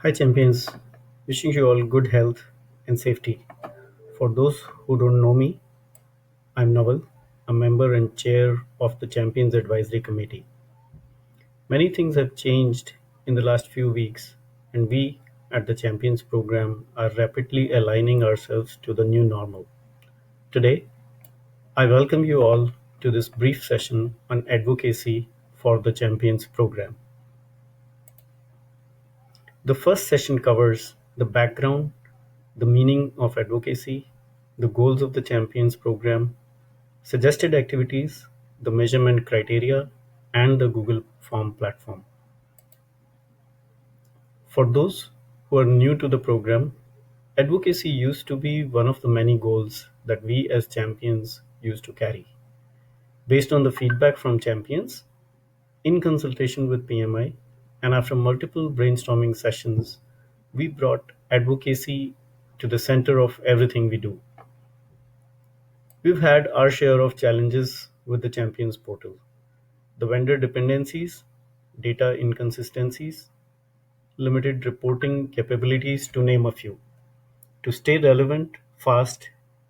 Hi, champions. Wishing you all good health and safety. For those who don't know me, I'm Naval, a member and chair of the Champions Advisory Committee. Many things have changed in the last few weeks, and we at the Champions program are rapidly aligning ourselves to the new normal. Today, I welcome you all to this brief session on advocacy for the Champions program. The first session covers the background, the meaning of advocacy, the goals of the Champions program, suggested activities, the measurement criteria, and the Google Form platform. For those who are new to the program, advocacy used to be one of the many goals that we as champions used to carry. Based on the feedback from champions, in consultation with PMI, and after multiple brainstorming sessions, we brought advocacy to the center of everything we do. We've had our share of challenges with the Champions portal: the vendor dependencies, data inconsistencies, limited reporting capabilities, to name a few. To stay relevant, fast,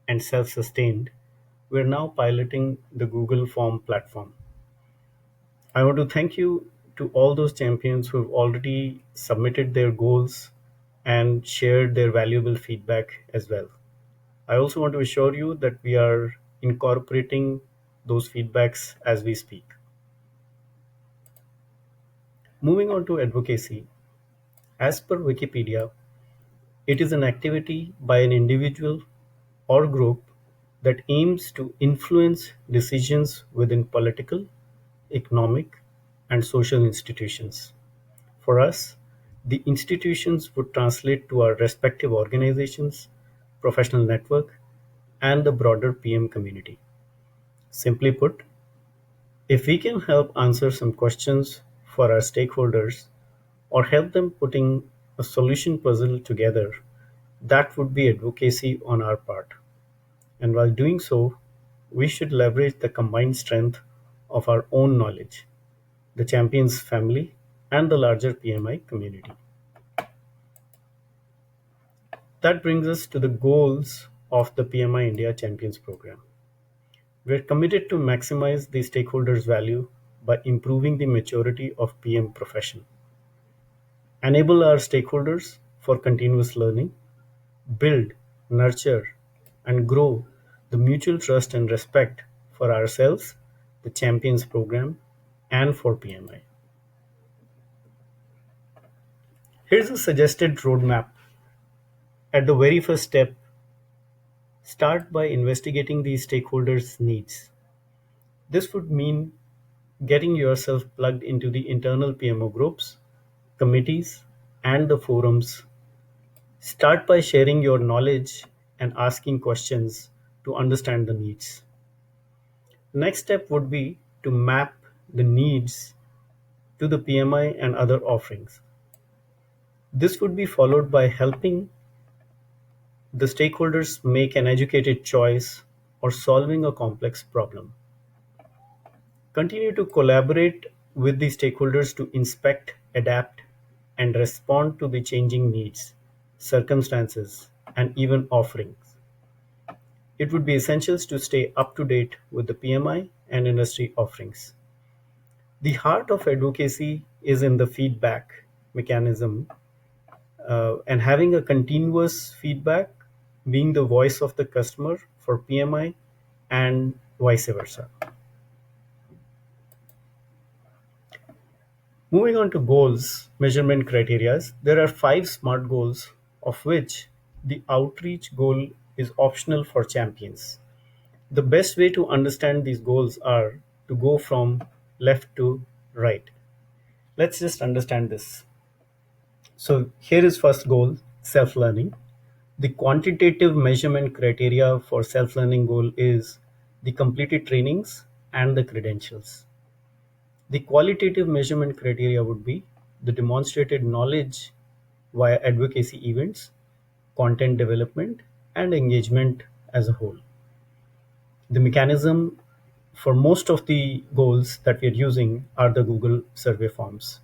and self sustained, we're now piloting the Google Form platform. I want to thank you to all those champions who have already submitted their goals and shared their valuable feedback as well. I also want to assure you that we are incorporating those feedbacks as we speak. Moving on to advocacy, as per Wikipedia, it is an activity by an individual or group that aims to influence decisions within political, economic, and social institutions. For us, the institutions would translate to our respective organizations, professional network, and the broader PM community. Simply put, if we can help answer some questions for our stakeholders or help them putting a solution puzzle together, that would be advocacy on our part. And while doing so, we should leverage the combined strength of our own knowledge, the Champions family, and the larger PMI community. That brings us to the goals of the PMI India Champions program. We're committed to maximize the stakeholders' value by improving the maturity of PM profession, enable our stakeholders for continuous learning, build, nurture, and grow the mutual trust and respect for ourselves, the Champions program, and for PMI. Here's a suggested roadmap. At the very first step, start by investigating the stakeholders' needs. This would mean getting yourself plugged into the internal PMO groups, committees, and the forums. Start by sharing your knowledge and asking questions to understand the needs. Next step would be to map the needs to the PMI and other offerings. This would be followed by helping the stakeholders make an educated choice or solving a complex problem. Continue to collaborate with the stakeholders to inspect, adapt, and respond to the changing needs, circumstances, and even offerings. It would be essential to stay up to date with the PMI and industry offerings. The heart of advocacy is in the feedback mechanism, and having a continuous feedback, being the voice of the customer for PMI and vice versa. Moving on to goals, measurement criteria, there are five SMART goals, of which the outreach goal is optional for champions. The best way to understand these goals are to go from left to right. Let's just understand this. So here is first goal, self-learning. The quantitative measurement criteria for self-learning goal is the completed trainings and the credentials. The qualitative measurement criteria would be the demonstrated knowledge via advocacy events, content development, and engagement as a whole. The mechanism for most of the goals that we are using are the Google survey forms.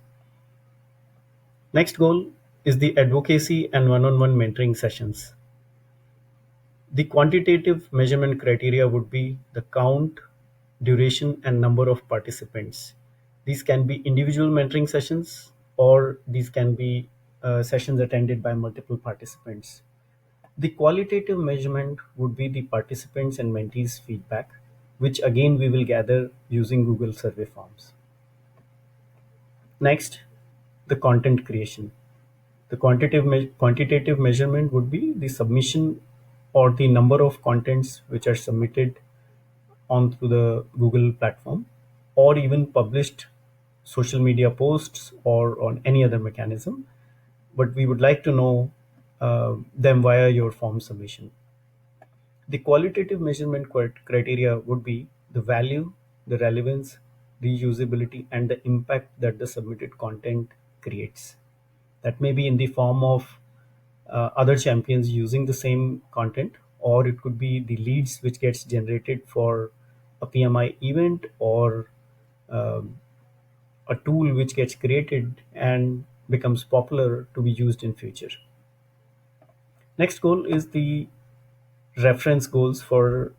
Next goal, is the advocacy and one-on-one mentoring sessions. The quantitative measurement criteria would be the count, duration, and number of participants. These can be individual mentoring sessions, or these can be sessions attended by multiple participants. The qualitative measurement would be the participants and mentees' feedback, which again we will gather using Google survey forms. Next, the content creation. The quantitative measurement would be the submission or the number of contents which are submitted onto the Google platform, or even published social media posts or on any other mechanism. But we would like to know them via your form submission. The qualitative measurement criteria would be the value, the relevance, the usability, and the impact that the submitted content creates. That may be in the form of other champions using the same content, or it could be the leads which gets generated for a PMI event, or um, a tool which gets created and becomes popular to be used in future. Next goal is the reference goals for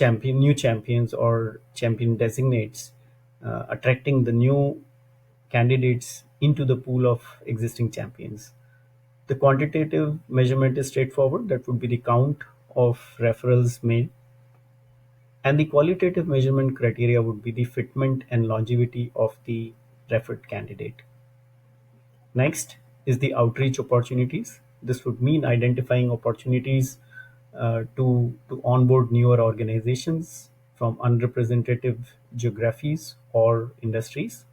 new champions or champion designates, attracting the new candidates into the pool of existing champions. The quantitative measurement is straightforward, that would be the count of referrals made, and the qualitative measurement criteria would be the fitment and longevity of the referred candidate. Next is the outreach opportunities. This would mean identifying opportunities to onboard newer organizations from unrepresentative geographies or industries.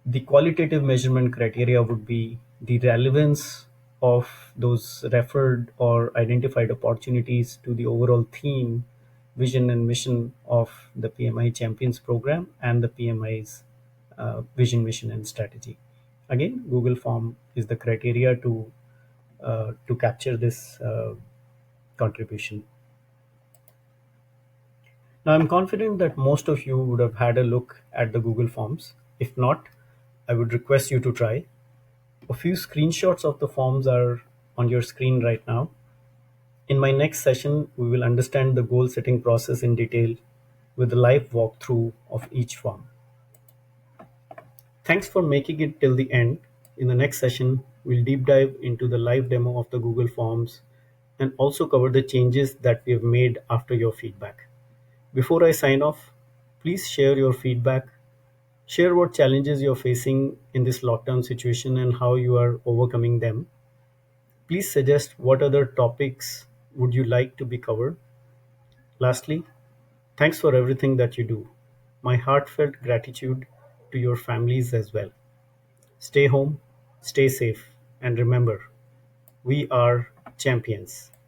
The qualitative measurement criteria would be the relevance of those referred or identified opportunities to the overall theme, vision, and mission of the PMI Champions program and the PMI's vision, mission, and strategy. Again, Google Form is the criteria to capture this contribution. Now, I'm confident that most of you would have had a look at the Google Forms. If not, I would request you to try. A few screenshots of the forms are on your screen right now. In my next session, we will understand the goal setting process in detail with a live walkthrough of each form. Thanks for making it till the end. In the next session, we'll deep dive into the live demo of the Google Forms and also cover the changes that we have made after your feedback. Before I sign off, please share your feedback. Share what challenges you're facing in this lockdown situation and how you are overcoming them. Please suggest what other topics would you like to be covered. Lastly, thanks for everything that you do. My heartfelt gratitude to your families as well. Stay home, stay safe, and remember, we are champions.